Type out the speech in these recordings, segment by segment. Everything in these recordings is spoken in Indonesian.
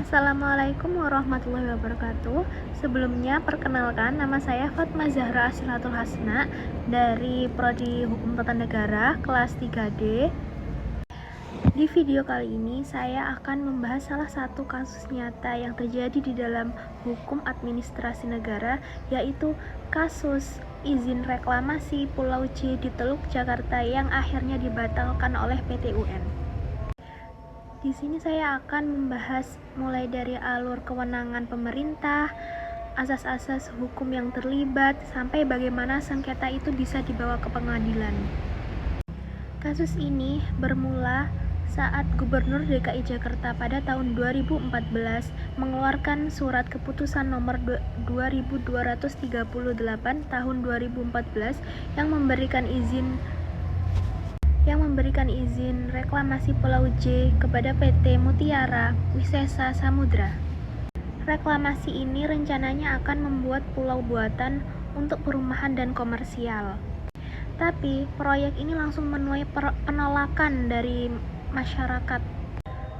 Assalamualaikum warahmatullahi wabarakatuh. Sebelumnya, perkenalkan, nama saya Fatma Zahra Asilatul Hasna dari Prodi Hukum Tata Negara kelas 3D. Di video kali ini, saya akan membahas salah satu kasus nyata yang terjadi di dalam hukum administrasi negara, yaitu kasus izin reklamasi Pulau C di Teluk Jakarta yang akhirnya dibatalkan oleh PT UN. Di sini saya akan membahas mulai dari alur kewenangan pemerintah, asas-asas hukum yang terlibat, sampai bagaimana sengketa itu bisa dibawa ke pengadilan. Kasus ini bermula saat Gubernur DKI Jakarta pada tahun 2014 mengeluarkan surat keputusan nomor 2238 tahun 2014 yang memberikan izin reklamasi Pulau J kepada PT Mutiara Wisesa Samudra. Reklamasi ini rencananya akan membuat pulau buatan untuk perumahan dan komersial. Tapi proyek ini langsung menuai penolakan dari masyarakat,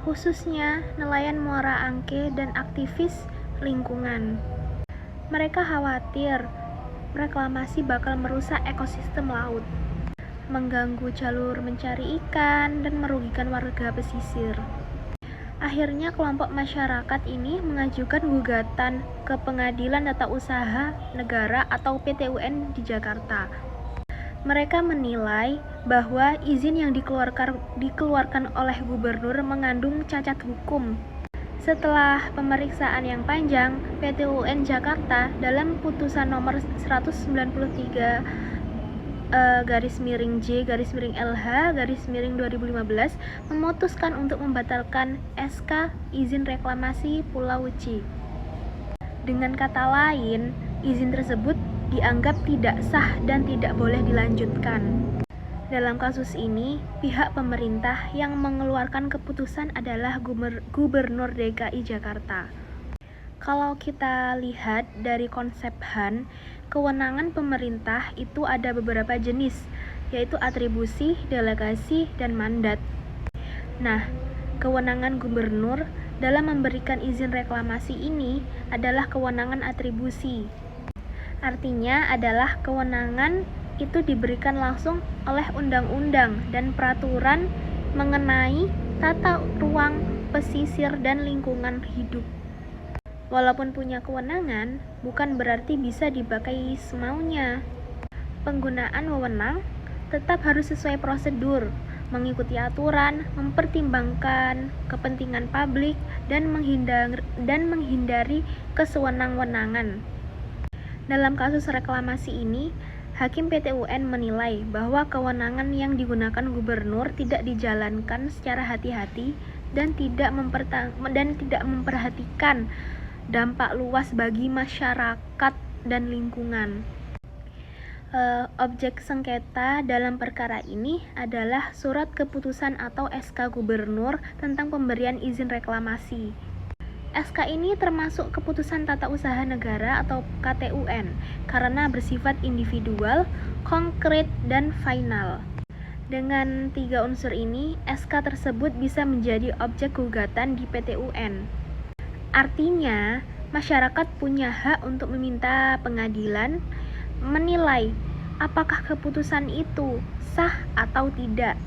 khususnya nelayan Muara Angke dan aktivis lingkungan. Mereka khawatir reklamasi bakal merusak ekosistem laut, mengganggu jalur mencari ikan, dan merugikan warga pesisir. Akhirnya kelompok masyarakat ini mengajukan gugatan ke Pengadilan Tata Usaha Negara atau PT UN di Jakarta. Mereka menilai bahwa izin yang dikeluarkan oleh gubernur mengandung cacat hukum. Setelah pemeriksaan yang panjang, PT UN Jakarta dalam putusan nomor 193 /J/LH/2015 memutuskan untuk membatalkan SK izin reklamasi Pulau C. Dengan kata lain, izin tersebut dianggap tidak sah dan tidak boleh dilanjutkan. Dalam kasus ini, pihak pemerintah yang mengeluarkan keputusan adalah Gubernur DKI Jakarta. Kalau kita lihat dari konsep HAN, kewenangan pemerintah itu ada beberapa jenis, yaitu atribusi, delegasi, dan mandat. Nah, kewenangan gubernur dalam memberikan izin reklamasi ini adalah kewenangan atribusi. Artinya adalah kewenangan itu diberikan langsung oleh undang-undang dan peraturan mengenai tata ruang, pesisir, dan lingkungan hidup. Walaupun punya kewenangan, bukan berarti bisa dipakai semaunya. Penggunaan wewenang tetap harus sesuai prosedur, mengikuti aturan, mempertimbangkan kepentingan publik, dan menghindari kesewenang-wenangan. Dalam kasus reklamasi ini, Hakim PT UN menilai bahwa kewenangan yang digunakan gubernur tidak dijalankan secara hati-hati dan tidak memperhatikan dampak luas bagi masyarakat dan lingkungan. Objek sengketa dalam perkara ini adalah surat keputusan atau SK gubernur tentang pemberian izin reklamasi. SK ini termasuk keputusan tata usaha negara atau KTUN karena bersifat individual, konkret, dan final. Dengan 3 unsur ini, SK tersebut bisa menjadi objek gugatan di PT UN. Artinya, masyarakat punya hak untuk meminta pengadilan menilai apakah keputusan itu sah atau tidak.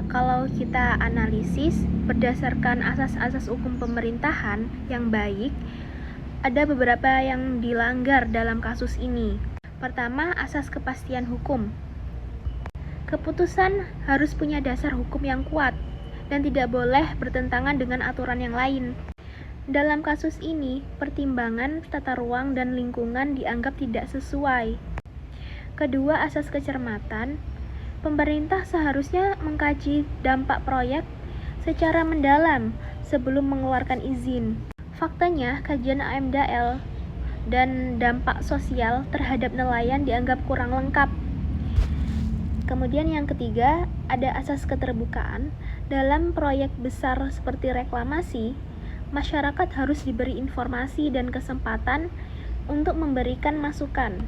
Kalau kita analisis berdasarkan asas-asas hukum pemerintahan yang baik, ada beberapa yang dilanggar dalam kasus ini. Pertama, asas kepastian hukum. Keputusan harus punya dasar hukum yang kuat dan tidak boleh bertentangan dengan aturan yang lain. Dalam kasus ini, pertimbangan tata ruang dan lingkungan dianggap tidak sesuai. Kedua, asas kecermatan. Pemerintah seharusnya mengkaji dampak proyek secara mendalam sebelum mengeluarkan izin. Faktanya, kajian AMDAL dan dampak sosial terhadap nelayan dianggap kurang lengkap. Kemudian yang ketiga, ada asas keterbukaan. Dalam proyek besar seperti reklamasi, masyarakat harus diberi informasi dan kesempatan untuk memberikan masukan.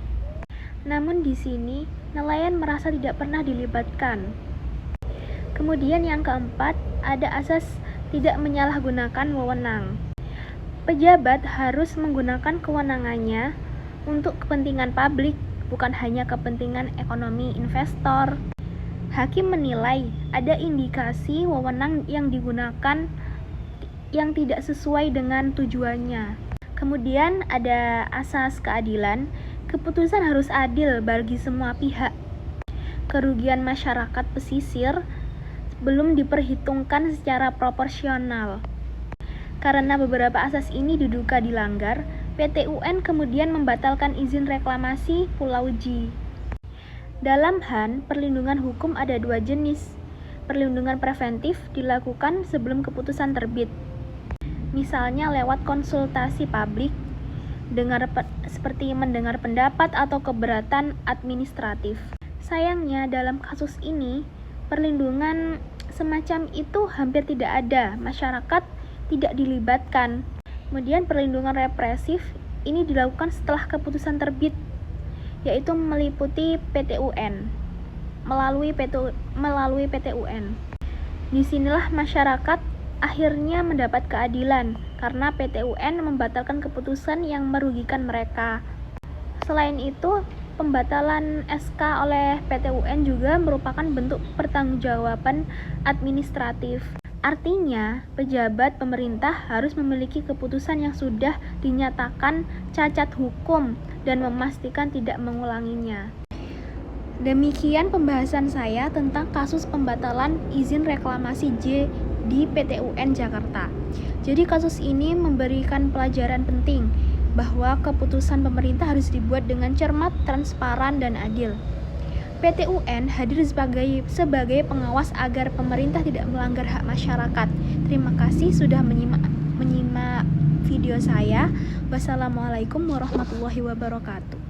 Namun di sini, nelayan merasa tidak pernah dilibatkan. Kemudian yang keempat, ada asas tidak menyalahgunakan wewenang. Pejabat harus menggunakan kewenangannya untuk kepentingan publik, bukan hanya kepentingan ekonomi investor. Hakim menilai ada indikasi wewenang yang digunakan yang tidak sesuai dengan tujuannya. Kemudian ada asas keadilan. Keputusan harus adil bagi semua pihak. Kerugian masyarakat pesisir belum diperhitungkan secara proporsional. Karena beberapa asas ini diduga dilanggar, PT UN kemudian membatalkan izin reklamasi Pulau G. Dalam HAN, perlindungan hukum ada dua jenis. Perlindungan preventif dilakukan sebelum keputusan terbit. Misalnya lewat konsultasi publik, seperti mendengar pendapat atau keberatan administratif. Sayangnya dalam kasus ini, perlindungan semacam itu hampir tidak ada, masyarakat tidak dilibatkan. Kemudian perlindungan represif ini dilakukan setelah keputusan terbit, yaitu meliputi PT UN, melalui PT UN. Disinilah masyarakat akhirnya mendapat keadilan karena PT UN membatalkan keputusan yang merugikan mereka. Selain itu, pembatalan SK oleh PT UN juga merupakan bentuk pertanggungjawaban administratif. Artinya, pejabat pemerintah harus memiliki keputusan yang sudah dinyatakan cacat hukum dan memastikan tidak mengulanginya. Demikian pembahasan saya tentang kasus pembatalan izin reklamasi J di PT UN Jakarta. Jadi kasus ini memberikan pelajaran penting bahwa keputusan pemerintah harus dibuat dengan cermat, transparan, dan adil. PT UN hadir sebagai pengawas agar pemerintah tidak melanggar hak masyarakat. Terima kasih sudah menyimak video saya. Wassalamualaikum warahmatullahi wabarakatuh.